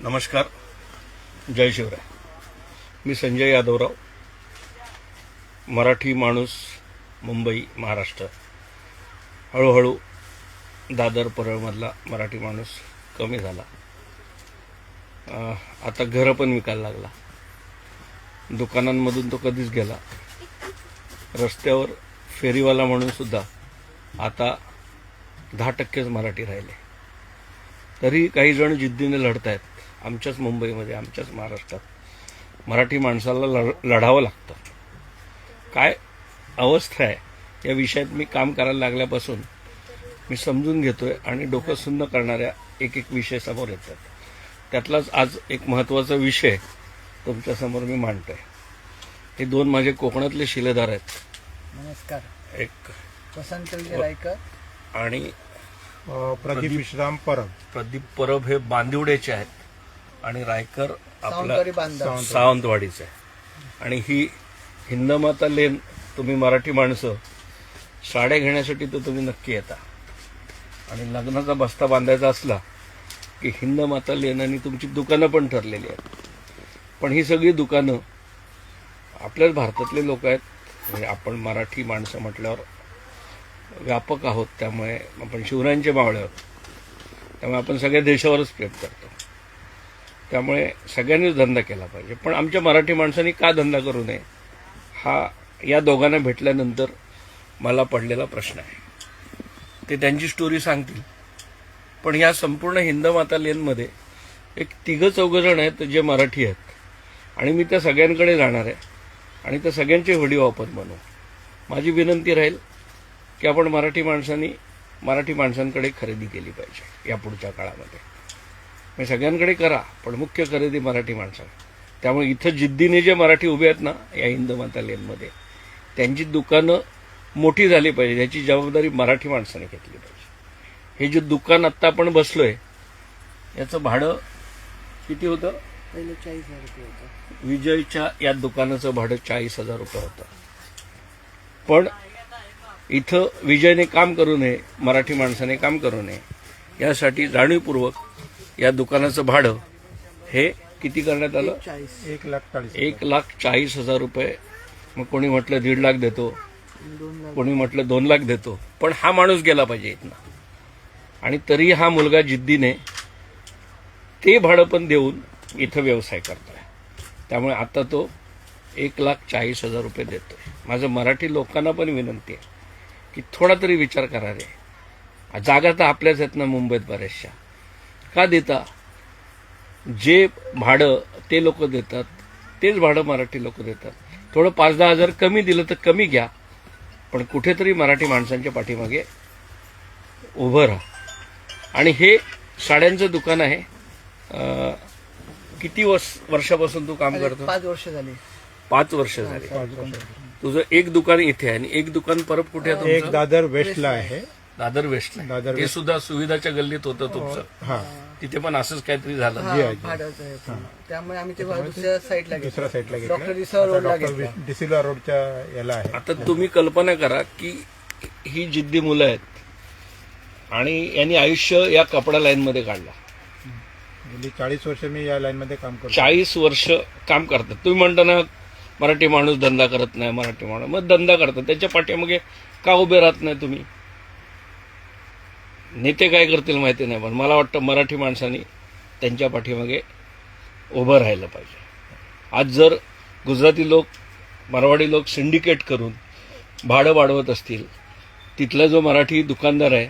नमस्कार, जय शिवराय. मी संजय यादवराव. मराठी माणूस, मुंबई, महाराष्ट्र. हळूहळू दादर परळमधला मराठी माणूस कमी झाला. आता घरं पण विकायला लागला. दुकानांमधून तो कधीच गेला. रस्त्यावर फेरीवाला म्हणून सुद्धा आता 10% मराठी राहिले. तरी काही जण जिद्दीने लढत आहेत. आमच्याच मुंबईमध्ये, आमच्याच महाराष्ट्रात मराठी माणसाला लढावं लागतं. काय अवस्था आहे या विषयात मी काम करायला लागल्यापासून मी समजून घेतोय आणि डोकं सुन्न करणाऱ्या एक एक विषय समोर येतात. त्यातलाच आज एक महत्त्वाचा विषय तुमच्यासमोर मी मांडतोय. हे दोन माझे कोकणातले शिलेदार आहेत. नमस्कार. एक वसंत रायकर आणि प्रदीप विश्राम परब. प्रदीप परब हे बांदिवड्याचे आहेत आणि रायकर आपला बांधव सावंतवाडीचं आहे. आणि ही हिंदमाता लेन, तुम्ही मराठी माणसं साड्या घेण्यासाठी तर तुम्ही नक्की येता. आणि लग्नाचा बस्ता बांधायचा असला की हिंदमाता लेन आणि तुमची दुकानं पण ठरलेली आहेत. पण ही सगळी दुकानं आपल्याच भारतातले लोक आहेत. म्हणजे आपण मराठी माणसं म्हटल्यावर व्यापक आहोत, त्यामुळे आपण शिवरायांचे मावळे आहोत. त्यामुळे आपण सगळ्या देशावरच प्रेम करतो. त्यामुळे सगळ्यांनीच धंदा केला पाहिजे. पण आमच्या मराठी माणसांनी का धंदा करू नये हा या दोघांना भेटल्यानंतर मला पडलेला प्रश्न आहे. ते त्यांची स्टोरी सांगतील. पण या संपूर्ण हिंदमाता लेनमध्ये एक 3-4 जण आहेत जे मराठी आहेत. आणि मी त्या सगळ्यांकडे जाणार आहे आणि त्या सगळ्यांचे व्हिडिओ आपण बनवू. माझी विनंती राहील की आपण मराठी माणसांकडे खरेदी केली पाहिजे या पुढच्या काळामध्ये. मी सगळ्यांकडे करा, पण मुख्य खरेदी मराठी माणसांना. त्यामुळे इथं जिद्दीने जे मराठी उभे आहेत ना या हिंदमाता लेनमध्ये, त्यांची दुकानं मोठी झाली पाहिजे याची जबाबदारी मराठी माणसाने घेतली पाहिजे. हे जे दुकान आत्ता आपण बसलोय याचं भाडं किती होतं? पहिले 40,000 रुपये होतं. विजयच्या या दुकानाचं भाडं 40,000 रुपये होतं. पण इथं विजयने काम करू नये, मराठी माणसाने काम करू नये यासाठी जाणीवपूर्वक या दुकानाचं भाडं हे किती करण्यात आलं? 1,40,000 रुपये. मग कोणी म्हटलं 1.5 लाख देतो, कोणी म्हटलं 2 लाख देतो. पण हा माणूस गेला पाहिजे इथनं. आणि तरी हा मुलगा जिद्दीने ते भाडं पण देऊन इथं व्यवसाय करतोय. त्यामुळे आता तो 1,40,000 रुपये देतोय. माझं मराठी लोकांना पण विनंती आहे की थोडा तरी विचार करा रे. जागा तर आपल्याच आहेत ना मुंबईत बऱ्याचशा. का देता? जे भाडं ते लोक देतात तेच भाडं मराठी लोक देतात. थोडं 5-10 हजार कमी दिलं तर कमी घ्या, पण कुठेतरी मराठी माणसांच्या पाठीमागे उभं राहा. आणि हे साड्यांचं दुकान आहे. किती वर्षापासून तू काम करतो? 5 वर्ष झाली. 5 वर्ष झाली. तुझं एक दुकान इथे आहे आणि एक दुकान परत कुठे आहे एक तुमचं? दादर वेस्टला आहे. दादर वेस्टला. ते सुद्धा सुविधाच्या गल्लीत होतं तुमचं. हा, तिथे पण असंच काहीतरी झालं. भाड्याचं आहे पण. त्यामुळे आम्ही ते दुसऱ्या साईडला दुसऱ्या साईडला डॉक्टर रिसॉर्ट रोडला घेतला. डिसिल्वा रोडच्या याला आहे. आता तुम्ही कल्पना करा की ही जिद्दी मुलं आहेत आणि यांनी आयुष्य या कपडा लाईनमध्ये काढलं. गेली 40 वर्ष मी या लाईन मध्ये काम करतो. 40 वर्ष काम करतात. तुम्ही म्हणता ना मराठी माणूस धंदा करत नाही, मराठी माणूस मग धंदा करतात. त्याच्या पाठीमागे का उभे राहत नाही तुम्ही? नेते काय करतील माहिती नाही, पण मला वाटतं मराठी माणसांनी त्यांच्या पाठीमागे उभं राहिलं पाहिजे. आज जर गुजराती लोक, मारवाडी लोक सिंडिकेट करून भाडं वाढवत असतील, तिथला जो मराठी दुकानदार आहे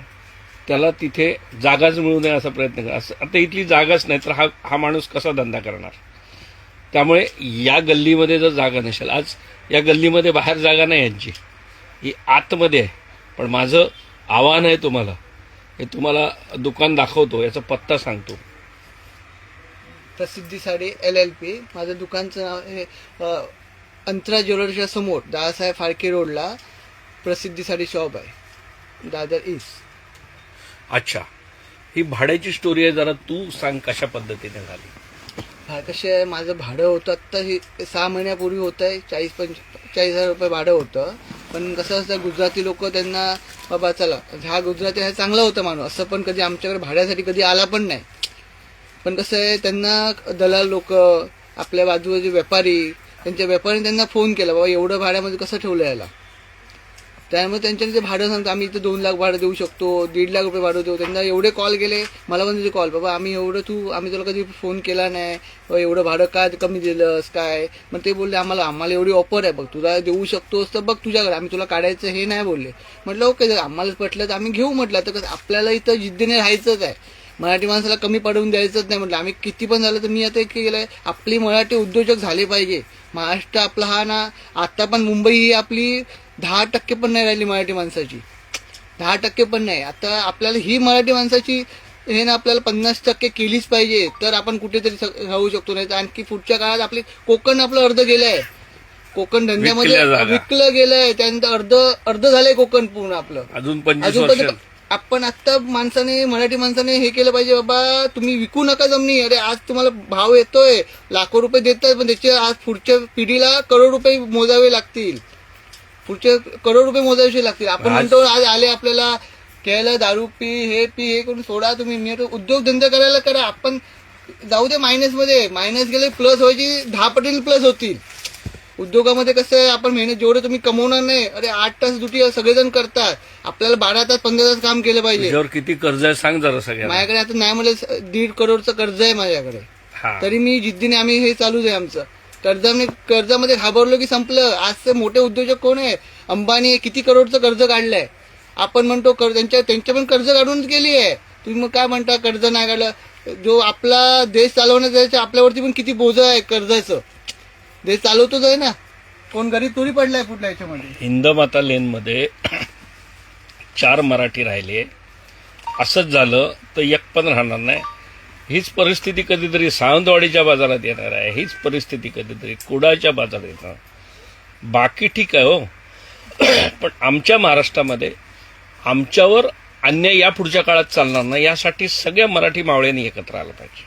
त्याला तिथे जागाच मिळू नये असा प्रयत्न करा. आता इथली जागाच नाही तर हा माणूस कसा धंदा करणार? त्यामुळे या गल्लीमध्ये जर जागा नसेल, आज या गल्लीमध्ये बाहेर जागा नाही यांची, ही आतमध्ये आहे. पण माझं आव्हान आहे तुम्हाला, हे तुम्हाला दुकान दाखवतो, याचा पत्ता सांगतो. प्रसिद्धी साडी LLP. माझं दुकानचं नाव आहे अंतरा ज्वेलर्सच्या समोर दादासाहेब फाळके रोडला प्रसिद्धी साडी शॉप आहे, दादर ईस्ट. अच्छा, ही भाड्याची स्टोरी आहे, जरा तू सांग कशा पद्धतीने झाली. कसे आहे, माझं भाडं होतं आत्ता 6 महिन्यापूर्वी होतं आहे 40,000 रुपये भाडं होतं. पण कसं असतं, गुजराती लोक त्यांना बाबा चला हा गुजराती हा चांगला होता माणूस, असं पण कधी आमच्याकडे भाड्यासाठी कधी आला पण नाही. पण कसं आहे, त्यांना दलाल लोक, आपल्या बाजूचे व्यापारी, त्यांच्या व्यापाऱ्यांनी त्यांना फोन केला, बाबा एवढं भाड्यामध्ये कसं ठेवलं याला. त्यामुळे त्यांच्याने ते भाडं सांगतो, आम्ही इथं 2 लाख भाडं देऊ शकतो, 1.5 लाख रुपये भाडं देऊ. त्यांना एवढे कॉल केले, मला पण तिथे कॉल, बाबा आम्ही तुला कधी फोन केला नाही, एवढं भाडं काय कमी दिलंस काय. मग ते बोलले आम्हाला एवढी ऑफर आहे बघ, तुला देऊ शकतोस तर बघ तुझ्याकडे, आम्ही तुला काढायचं हे नाही बोलले. म्हटलं ओके, जर आम्हाला पटलं तर आम्ही घेऊ. म्हटलं तर कसं आपल्याला इथं जिद्दीने राहायचंच आहे, मराठी माणसाला कमी पडवून द्यायचंच नाही. म्हटलं आम्ही किती पण झालं तर मी आता एक केलंय, आपली मराठी उद्योजक झाले पाहिजे. महाराष्ट्र आपला हा ना, आता पण मुंबई ही आपली 10% पण नाही राहिली मराठी माणसाची, 10% पण नाही. आता आपल्याला ही मराठी माणसाची हे ना आपल्याला 50% केलीच पाहिजे, तर आपण कुठेतरी राहू शकतो. नाही तर आणखी पुढच्या काळात आपली कोकण आपलं अर्ध गेलंय, कोकण धंद्यामध्ये विकलं गेलंय, त्यानंतर अर्ध झालंय कोकण पूर्ण आपलं. अजून 25 वर्ष आपण आता मराठी माणसाने हे केलं पाहिजे, बाबा तुम्ही विकू नका जमिनी. अरे आज तुम्हाला भाव येतोय, लाखो रुपये देतात, पण त्याचे आज पुढच्या पिढीला करोड रुपये मोजावे लागतील, पुढचे करोड रुपये मोजावे लागतील. आपण म्हणतो आज आले आपल्याला घ्यायला दारू हे करून सोडा तुम्ही, मी उद्योगधंदा करायला करा. आपण जाऊ दे मायनसमध्ये, मायनस गेले प्लस व्हायची 10 पटीने प्लस होतील. उद्योगामध्ये कसं आहे, आपण मेहनत जेवढं तुम्ही कमवणार नाही, अरे 8 तास ड्युटी सगळेजण करतात, आपल्याला 12 तास 15 तास काम केलं पाहिजे. त्याच्यावर किती कर्ज आहे सांग जरा सगळ्यांना. माझ्याकडे आता नाही म्हणलं 1.5 करोडचं कर्ज आहे माझ्याकडे, तरी मी जिद्दीने आम्ही हे चालूच आहे आमचं. कर्जामध्ये घाबरलो की संपलं. आजचे मोठे उद्योजक कोण आहे, अंबानी किती करोडचं कर्ज काढलंय. आपण म्हणतो त्यांच्या पण कर्ज काढून गेली आहे, तुम्ही मग काय म्हणता कर्ज नाही काढलं. जो आपला देश चालवण्याचं आपल्यावरती पण किती बोझ आहे कर्जाचं, देश चालवतोच आहे ना, कोण गरीब थोडी पडलाय कुठल्या याच्यामध्ये. हिंदमाता लेनमध्ये 4 मराठी राहिले, असंच झालं तर एक पण राहणार नाही. हीच परिस्थिती कधीतरी सावंतवाडीच्या बाजारात येणार आहे, हीच परिस्थिती कधीतरी कुडाच्या बाजारात येणार. बाकी ठीक आहे हो, पण आमच्या महाराष्ट्रामध्ये आमच्यावर अन्याय या पुढच्या काळात चालणार नाही, यासाठी सगळ्या मराठी मावळ्यांनी एकत्र आलं पाहिजे.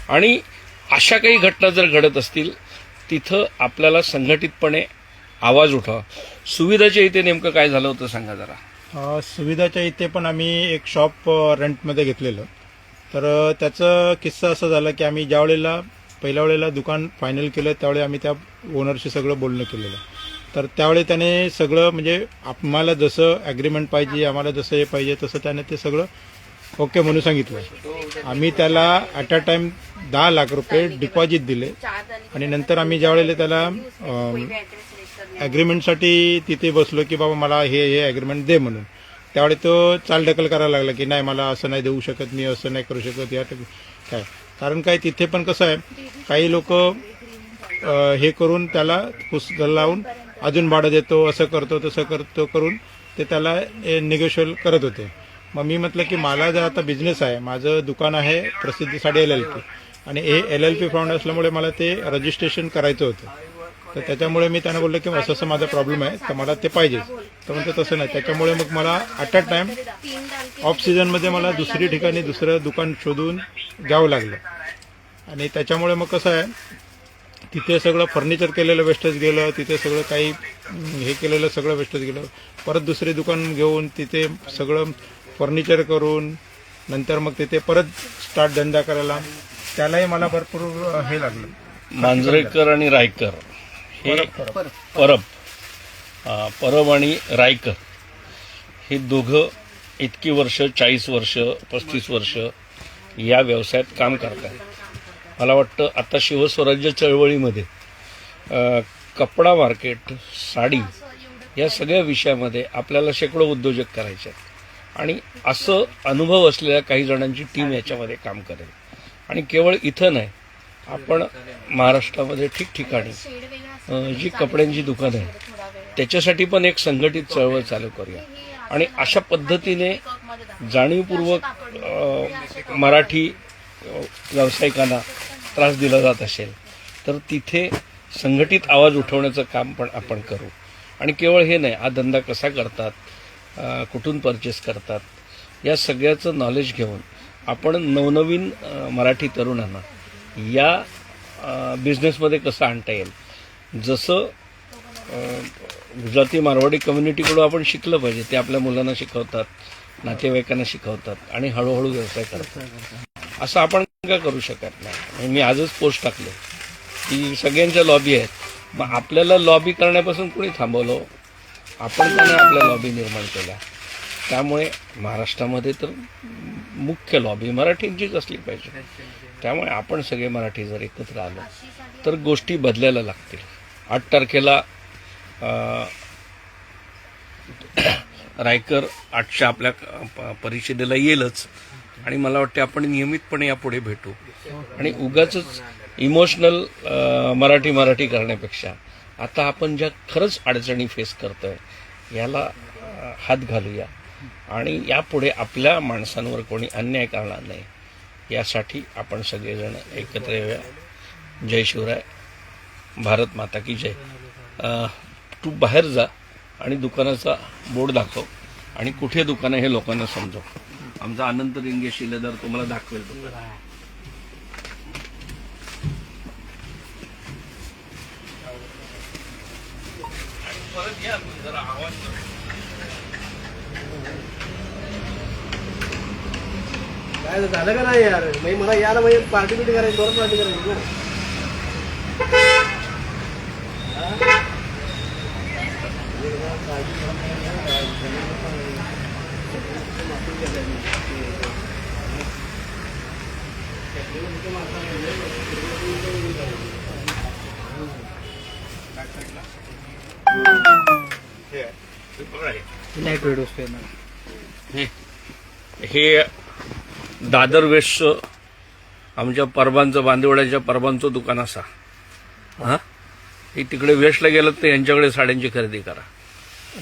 आणि अशा काही घटना जर घडत असतील तिथं आपल्याला संघटितपणे आवाज उठवा. सुविधाच्या इथे नेमकं काय झालं होतं सांगा जरा. सुविधाच्या इथे पण आम्ही एक शॉप रेंटमध्ये घेतलेलं, तर त्याचा किस्सा असा झाला की आम्ही पहिल्या वेळेला दुकान फायनल केलं, त्यावेळी आम्ही त्या ओनरशी सगळं बोलणं केलेलं. तर त्यावेळी त्याने सगळं म्हणजे आम्हाला जसं ॲग्रीमेंट पाहिजे, आम्हाला जसं हे पाहिजे तसं त्याने ते सगळं ओके म्हणून सांगितलं. आम्ही त्याला ॲट अ टाइम 10 लाख रुपये डिपॉझिट दिले, आणि नंतर आम्ही ज्यावेळेला त्याला ॲग्रीमेंटसाठी तिथे बसलो की बाबा मला हे ॲग्रीमेंट दे म्हणून, त्यावेळी तो चालढकल करायला लागला की नाही मला असं नाही देऊ शकत, मी असं नाही करू शकत, या काय. कारण काय तिथे पण कसं आहे, काही लोक हे करून त्याला पुस्तक लावून अजून भाडं देतो, असं करतो तसं करतो करून ते त्याला निगोशिएट करत होते. मग मी म्हटलं की मला जर आता बिझनेस आहे, माझं दुकान आहे प्रसिद्धी साडी LLP, आणि हे LLP फाउंड असल्यामुळे मला ते रजिस्ट्रेशन करायचं होतं. तर त्याच्यामुळे मी त्यांना बोललो की असं माझा प्रॉब्लेम आहे, तर मला ते पाहिजे. तर म्हणतो तसं नाही. त्याच्यामुळे मग मला ॲट अ टाइम ऑफ सीझनमध्ये मला दुसरी ठिकाणी दुसरं दुकान शोधून घ्यावं लागलं. आणि त्याच्यामुळे मग कसं आहे, तिथे सगळं फर्निचर केलेलं वेस्टच गेलं, तिथे सगळं काही हे केलेलं सगळं वेस्टच गेलं. परत दुसरे दुकान घेऊन तिथे सगळं फर्निचर करून नंतर मग तिथे परत स्टार्ट धंदा करायला, त्यालाही मला भरपूर हे लागलं. मांजरेकर आणि रायकर हे परब आणि रायकर हे दोघं इतकी वर्ष 40 वर्ष 35 वर्ष या व्यवसायात काम करतात. मला वाटतं आता शिवस्वराज्य चळवळीमध्ये कपडा मार्केट, साडी या सगळ्या विषयामध्ये आपल्याला शेकडो उद्योजक करायचे आहेत, आणि असं अनुभव असलेल्या काही जणांची टीम याच्यामध्ये काम करेल. आणि केवळ इथं नाही, आपण महाराष्ट्रामध्ये ठिकठिकाणी जी कपड्यांची दुकानं आहे त्याच्यासाठी पण एक संघटित चळवळ चालू करूया. आणि अशा पद्धतीने जाणीवपूर्वक मराठी व्यावसायिकांना त्रास दिला जात असेल तर तिथे संघटित आवाज उठवण्याचं काम पण आपण करू. आणि केवळ हे नाही, हा धंदा कसा करतात, कुठून परचेस करतात, या सगळ्याचं नॉलेज घेऊन आपण नवनवीन मराठी तरुणांना या बिझनेसमध्ये कसं आणता येईल. जसं गुजराती मारवाडी कम्युनिटीकडून आपण शिकलं पाहिजे, ते आपल्या मुलांना शिकवतात, नातेवाईकांना शिकवतात आणि हळूहळू व्यवसाय करतात. असं आपण का करू शकत नाही? आणि मी आजच पोस्ट टाकले की सगळ्यांच्या लॉबी आहेत, मग आपल्याला लॉबी करण्यापासून कोणी थांबवलं? आपण का नाही आपल्या लॉबी निर्माण केल्या? त्यामुळे महाराष्ट्रामध्ये तर मुख्य लॉबी मराठींचीच असली पाहिजे. त्यामुळे आपण सगळे मराठी जर एकत्र आलो तर गोष्टी बदलायला लागतील. 8 तारखेला रायकर 8च्या आपल्या परिषदेला येईलच आणि मला वाटते आपण नियमितपणे यापुढे भेटू आणि उगाचच इमोशनल मराठी करण्यापेक्षा आता आपण ज्या खरंच अडचणी फेस करतोय याला हात घालूया आणि यापुढे आपल्या माणसांवर कोणी अन्याय करणार नाही यासाठी आपण सगळेजण एकत्र येऊया. जय शिवराय, भारत माता की जय. तू बाहेर जा आणि दुकानाचा बोर्ड दाखव आणि कुठे दुकान आहे हे लोकांना समजव. आमचा अनंत रिंगे शिलेदार तुम्हाला दाखवेल दुकान. परत या जरा आवाज काय झालं का नाही यार? म्हणजे मला याला म्हणजे पार्टी बिटी करायची, परत पार्टी करायची ना. हे दादर वेस्टचं आमच्या परबांचं, बांदिवड्याच्या परबांचं दुकान असा. हा, हे तिकडे वेस्टला गेलं तर यांच्याकडे साड्यांची खरेदी करा.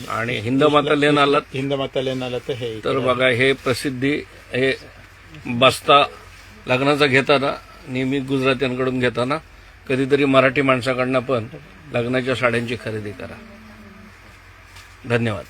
आणि हिंदमाता लेन आलात हिंदमाता लेन आला तर हे तर बघा, हे प्रसिद्धी, हे बस्ता लग्नाचा घेताना नेहमी गुजरात्यांकडून घेताना कधीतरी मराठी माणसाकडनं पण लग्नाच्या साड्यांची खरेदी करा. धन्यवाद.